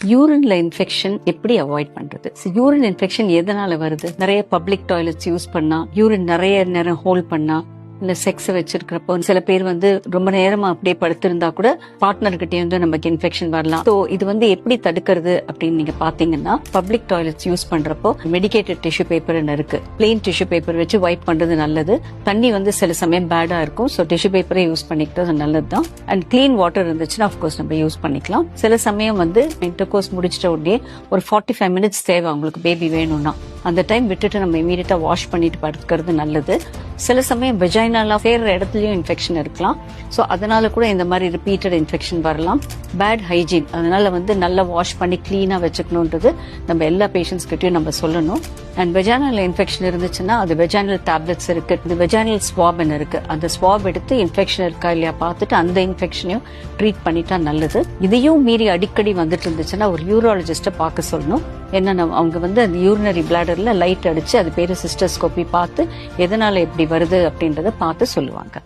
யூரின்ல infection எப்படி avoid பண்றது? Urine infection எதனால வருது? நிறைய பப்ளிக் டாய்லெட்ஸ் யூஸ் பண்ணா, யூரின் நிறைய நேரம் ஹோல்ட் பண்ணா, இல்ல செக்ஸ் வச்சிருக்கிறப்போ சில பேர் ரொம்ப நேரமா அப்படியே படுத்திருந்தா கூட பார்ட்னர்கிட்டே நமக்கு இன்ஃபெக்ஷன் வரலாம். ஸோ இது எப்படி தடுக்கிறது அப்படின்னு நீங்க பாத்தீங்கன்னா, பப்ளிக் டாய்லெட்ஸ் யூஸ் பண்றப்போ மெடிக்கேட்டட் டிஷ்யூ பேப்பர் இருக்கு, பிளெயின் டிஷ்யூ பேப்பர் வச்சு வைப் பண்றது நல்லது. தண்ணி சில சமயம் பேடா இருக்கும், ஸோ டிஷ்யூ பேப்பரே யூஸ் பண்ணிக்கிட்டது நல்லதுதான். அண்ட் கிளீன் வாட்டர் இருந்துச்சுன்னா அஃப்கோர்ஸ் நம்ம யூஸ் பண்ணிக்கலாம். சில சமயம் இன்டர்கோர்ஸ் முடிச்சிட்ட உடனே ஒரு 45 மினிட்ஸ் தேவை அவங்களுக்கு பேபி வேணும்னா, அந்த டைம் விட்டுட்டு நம்ம இமீடியட்டா வாஷ் பண்ணிட்டு படுக்கிறது நல்லது. சில சமயம் வெஜைனால சேர்ற இடத்துலயும் இன்ஃபெக்ஷன் இருக்கலாம். ஸோ அதனால கூட இந்த மாதிரி ரிப்பீட்டட் இன்ஃபெக்ஷன் வரலாம். பேட் ஹைஜீன், அதனால நல்லா வாஷ் பண்ணி கிளீனா வச்சுக்கணும்ன்றது நம்ம எல்லா பேஷண்ட்ஸ் கிட்டயும் நம்ம சொல்லணும். அண்ட் வெஜைனல் இன்ஃபெக்ஷன் இருந்துச்சுன்னா அது வெஜைனல் டேப்லெட்ஸ் இருக்கு, இது வெஜைனல் ஸ்வாப் இருக்கு, அந்த ஸ்வாப் எடுத்து இன்ஃபெக்ஷன் இருக்கா இல்லையா பார்த்துட்டு அந்த இன்ஃபெக்ஷனையும் ட்ரீட் பண்ணிட்டா நல்லது. இதையும் மீறி அடிக்கடி வந்துட்டு இருந்துச்சுன்னா ஒரு யூராலஜிஸ்ட பார்க்க சொல்லணும். ஏன்னா அவங்க அந்த யூரினரி பிளாடர்ல லைட் அடிச்சு அது பேரு சிஸ்டோஸ்கோபி பார்த்து எதனால இப்படி வருது அப்படின்றத பார்த்து சொல்லுவாங்க.